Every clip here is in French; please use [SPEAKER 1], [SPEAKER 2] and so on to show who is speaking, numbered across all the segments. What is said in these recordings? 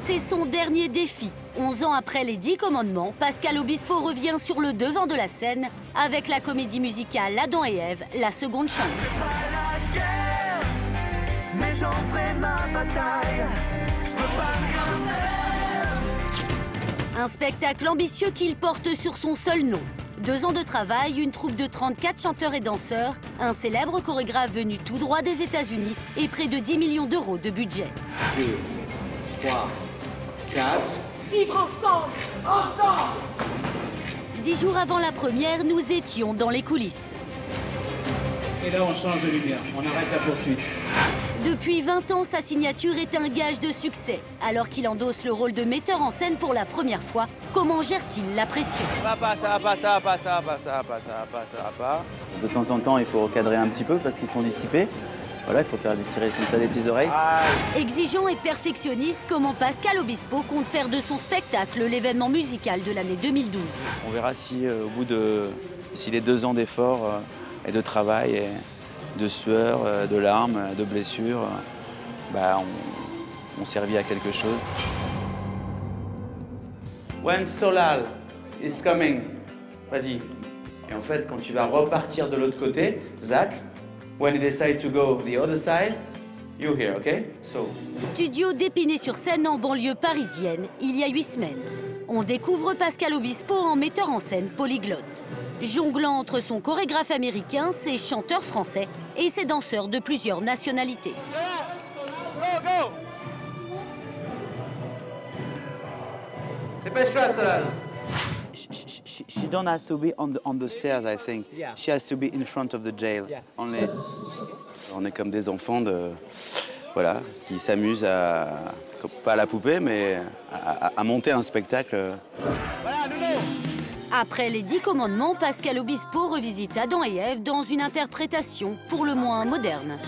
[SPEAKER 1] C'est son dernier défi. 11 ans après les 10 commandements, Pascal Obispo revient sur le devant de la scène avec la comédie musicale Adam et Ève, la seconde chance.
[SPEAKER 2] Mais j'en ferai ma bataille. Je peux pas rien faire.
[SPEAKER 1] Un spectacle ambitieux qu'il porte sur son seul nom. 2 ans de travail, une troupe de 34 chanteurs et danseurs, un célèbre chorégraphe venu tout droit des États-Unis et près de 10 millions d'euros de budget.
[SPEAKER 3] 2, 3, 4.
[SPEAKER 4] Vivre ensemble.
[SPEAKER 2] Ensemble.
[SPEAKER 1] 10 jours avant la première, nous étions dans les coulisses.
[SPEAKER 3] Et là, on change de lumière. On arrête la poursuite.
[SPEAKER 1] Depuis 20 ans, sa signature est un gage de succès. Alors qu'il endosse le rôle de metteur en scène pour la première fois, comment gère-t-il la pression?
[SPEAKER 5] Ça va pas, ça va pas, ça va pas, ça va pas, ça va pas, ça va pas, ça va pas.
[SPEAKER 6] De temps en temps, il faut recadrer un petit peu parce qu'ils sont dissipés. Voilà, il faut faire tirer comme ça des petites oreilles.
[SPEAKER 1] Exigeant et perfectionniste, comment Pascal Obispo compte faire de son spectacle l'événement musical de l'année 2012.
[SPEAKER 5] On verra si au bout de les 2 ans d'efforts et de travail, et de sueur, de larmes, de blessures, on servit à quelque chose. When Solal is coming, vas-y. Et en fait, quand tu vas repartir de l'autre côté, Zach, when you decide to go the other side, you're here, OK? So.
[SPEAKER 1] Studio d'Épinay-sur-Seine en banlieue parisienne, il y a 8 semaines. On découvre Pascal Obispo en metteur en scène polyglotte. Jonglant entre son chorégraphe américain, ses chanteurs français et ses danseurs de plusieurs nationalités.
[SPEAKER 5] Go, go! Dépêche-toi, Solal. She don't have to be on the stairs, I think.
[SPEAKER 7] Yeah.
[SPEAKER 5] She has to be in front of the jail.
[SPEAKER 7] Yeah.
[SPEAKER 5] Only. On est comme des enfants voilà, qui s'amusent pas à la poupée, mais à monter un spectacle. Voilà, nouveau!
[SPEAKER 1] Après les 10 commandements, Pascal Obispo revisite Adam et Ève dans une interprétation pour le moins moderne.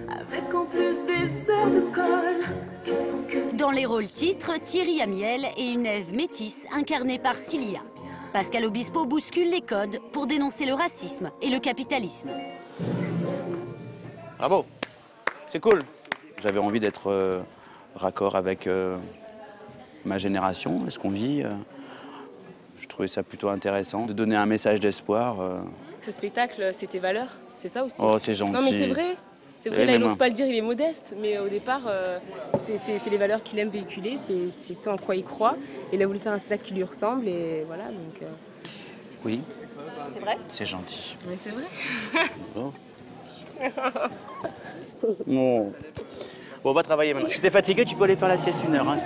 [SPEAKER 4] Avec en plus des heures de colle qui ne font que...
[SPEAKER 1] Dans les rôles titres, Thierry Amiel et une Ève métisse incarnée par Cilia. Pascal Obispo bouscule les codes pour dénoncer le racisme et le capitalisme.
[SPEAKER 5] Bravo, c'est cool. J'avais envie d'être raccord avec ma génération, ce qu'on vit. Je trouvais ça plutôt intéressant, de donner un message d'espoir.
[SPEAKER 8] Ce spectacle, c'est tes valeurs, c'est ça aussi?
[SPEAKER 5] Oh, c'est gentil.
[SPEAKER 8] Non, mais c'est vrai. C'est vrai, là, il n'ose pas le dire, il est modeste. Mais au départ, c'est les valeurs qu'il aime véhiculer, c'est ce en quoi il croit. Il a voulu faire un spectacle qui lui ressemble, et voilà, donc...
[SPEAKER 5] Oui.
[SPEAKER 8] C'est vrai?
[SPEAKER 5] C'est gentil.
[SPEAKER 8] Oui, c'est vrai.
[SPEAKER 5] Bon. Bon, on va travailler maintenant. Si t'es fatigué, tu peux aller faire la sieste 1 heure. Hein.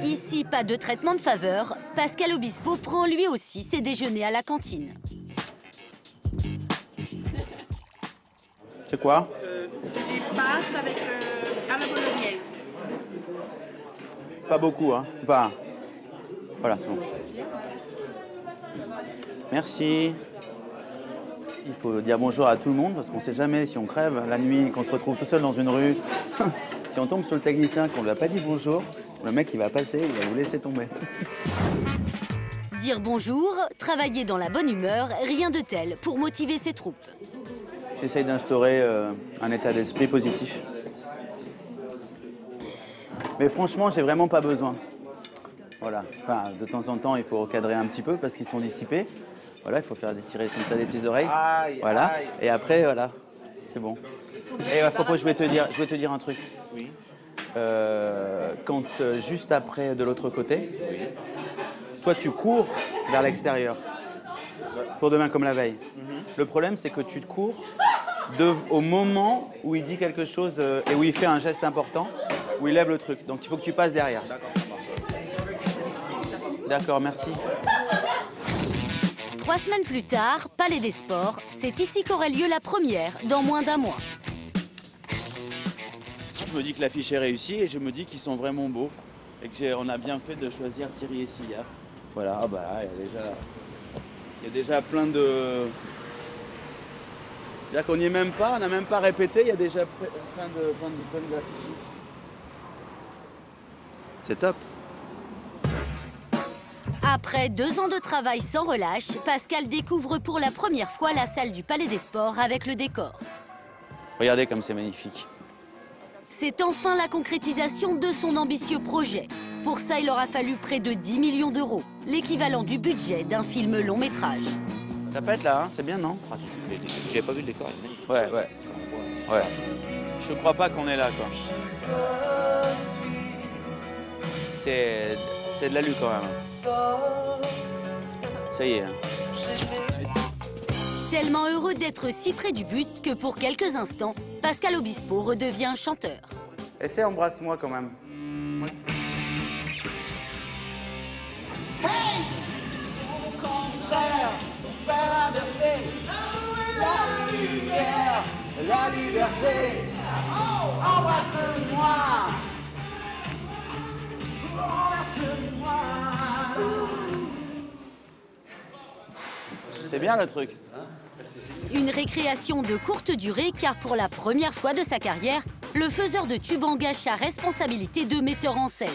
[SPEAKER 1] Ici, pas de traitement de faveur. Pascal Obispo prend lui aussi ses déjeuners à la cantine.
[SPEAKER 5] C'est quoi?
[SPEAKER 9] C'est des pâtes avec à la bolognaise.
[SPEAKER 5] Pas beaucoup, hein. Enfin, voilà, c'est bon. Merci. Il faut dire bonjour à tout le monde parce qu'on ne sait jamais si on crève la nuit, qu'on se retrouve tout seul dans une rue. Si on tombe sur le technicien, qu'on ne lui a pas dit bonjour, le mec il va passer, il va vous laisser tomber.
[SPEAKER 1] Dire bonjour, travailler dans la bonne humeur, rien de tel pour motiver ses troupes.
[SPEAKER 5] J'essaye d'instaurer un état d'esprit positif. Mais franchement, j'ai vraiment pas besoin. Voilà. Enfin, de temps en temps, il faut recadrer un petit peu parce qu'ils sont dissipés. Voilà, il faut faire tirer comme ça des petites oreilles.
[SPEAKER 3] Aïe,
[SPEAKER 5] voilà.
[SPEAKER 3] aïe.
[SPEAKER 5] Et après, voilà, c'est bon. Et à propos, je vais te dire un truc.
[SPEAKER 3] Oui.
[SPEAKER 5] Quand juste après, de l'autre côté, toi, tu cours vers l'extérieur. Pour demain comme la veille. Le problème, c'est que tu te cours au moment où il dit quelque chose et où il fait un geste important, où il lève le truc. Donc, il faut que tu passes derrière.
[SPEAKER 3] D'accord, ça marche.
[SPEAKER 5] D'accord, merci.
[SPEAKER 1] 3 semaines plus tard, Palais des Sports, c'est ici qu'aurait lieu la première dans moins d'1 mois.
[SPEAKER 5] Je me dis que l'affiche est réussie et je me dis qu'ils sont vraiment beaux et qu'on a bien fait de choisir Thierry et Cilia. Voilà, bah, il y a déjà plein de... C'est-à-dire qu'on n'y est même pas, on n'a même pas répété, il y a déjà plein d'affiches. C'est top.
[SPEAKER 1] Après 2 ans de travail sans relâche, Pascal découvre pour la première fois la salle du Palais des Sports avec le décor.
[SPEAKER 5] Regardez comme c'est magnifique.
[SPEAKER 1] C'est enfin la concrétisation de son ambitieux projet. Pour ça, il aura fallu près de 10 millions d'euros, l'équivalent du budget d'un film long métrage.
[SPEAKER 5] Ça pète là, hein, c'est bien, non?
[SPEAKER 6] J'avais pas vu le décor, il est magnifique.
[SPEAKER 5] Ouais. Je crois pas qu'on est là, quoi. C'est de l'alu quand même. Ça y est. Hein.
[SPEAKER 1] Tellement heureux d'être si près du but que pour quelques instants, Pascal Obispo redevient chanteur.
[SPEAKER 5] Essaie, embrasse-moi quand même.
[SPEAKER 2] Hey, je suis ton contraire, ton frère inversé. La lumière, la liberté. Embrasse-moi. Embrasse-moi.
[SPEAKER 5] C'est bien le truc.
[SPEAKER 1] Une récréation de courte durée car pour la première fois de sa carrière, le faiseur de tubes engage sa responsabilité de metteur en scène.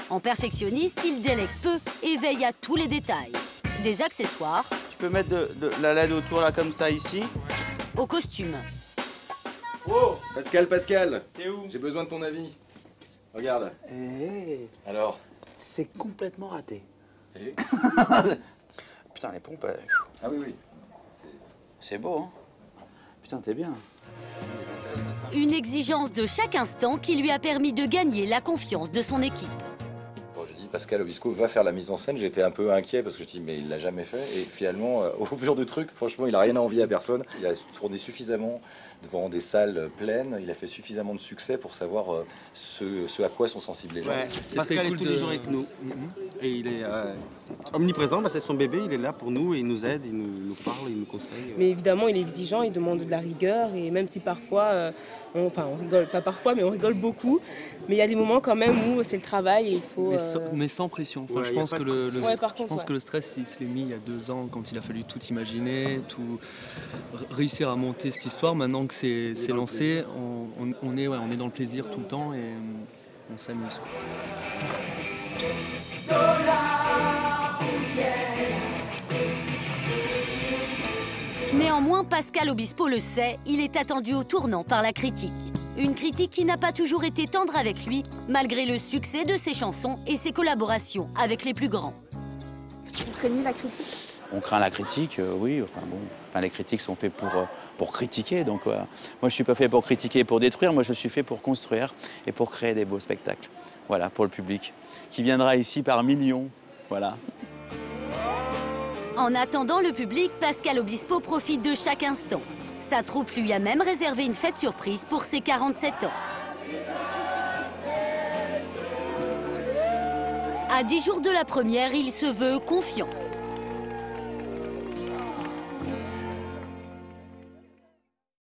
[SPEAKER 1] En perfectionniste, il délègue peu et veille à tous les détails. Des accessoires.
[SPEAKER 5] Tu peux mettre de la LED autour là comme ça ici.
[SPEAKER 1] Au costume.
[SPEAKER 7] Oh Pascal,
[SPEAKER 5] T'es où?
[SPEAKER 7] j'ai besoin de ton avis. Regarde. Alors?
[SPEAKER 5] C'est complètement raté.
[SPEAKER 7] Et
[SPEAKER 5] Putain, les pompes.
[SPEAKER 7] Ah oui.
[SPEAKER 5] C'est beau, hein? Putain, t'es bien.
[SPEAKER 1] Une exigence de chaque instant qui lui a permis de gagner la confiance de son équipe.
[SPEAKER 7] Quand je dis Pascal Obispo va faire la mise en scène, j'étais un peu inquiet parce que je dis mais il l'a jamais fait. Et finalement, au fur du truc, franchement, il a rien à envier à personne. Il a tourné suffisamment devant des salles pleines. Il a fait suffisamment de succès pour savoir ce à quoi sont sensibles les gens.
[SPEAKER 10] Ouais, Pascal est tous les jours avec nous. Et il est omniprésent, c'est son bébé, il est là pour nous et il nous aide, il nous parle, il nous conseille.
[SPEAKER 8] Mais évidemment, il est exigeant, il demande de la rigueur et même si parfois, on rigole, pas parfois, mais on rigole beaucoup. Mais il y a des moments quand même où c'est le travail et il faut...
[SPEAKER 11] Mais sans pression. Enfin,
[SPEAKER 10] Ouais,
[SPEAKER 11] je pense,
[SPEAKER 8] que
[SPEAKER 11] le stress, il se l'est mis il y a 2 ans quand il a fallu tout imaginer, tout réussir à monter cette histoire. Maintenant que c'est lancé, on est dans le plaisir tout le temps et on s'amuse.
[SPEAKER 1] Néanmoins, Pascal Obispo le sait, il est attendu au tournant par la critique. Une critique qui n'a pas toujours été tendre avec lui, malgré le succès de ses chansons et ses collaborations avec les plus grands.
[SPEAKER 9] Vous craignez la critique?
[SPEAKER 5] On craint la critique, oui. Les critiques sont faites pour critiquer. Donc, moi, je suis pas fait pour critiquer et pour détruire. Moi, je suis fait pour construire et pour créer des beaux spectacles. Voilà, pour le public, qui viendra ici par millions. Voilà.
[SPEAKER 1] En attendant le public, Pascal Obispo profite de chaque instant. Sa troupe lui a même réservé une fête surprise pour ses 47 ans. À 10 jours de la première, il se veut confiant.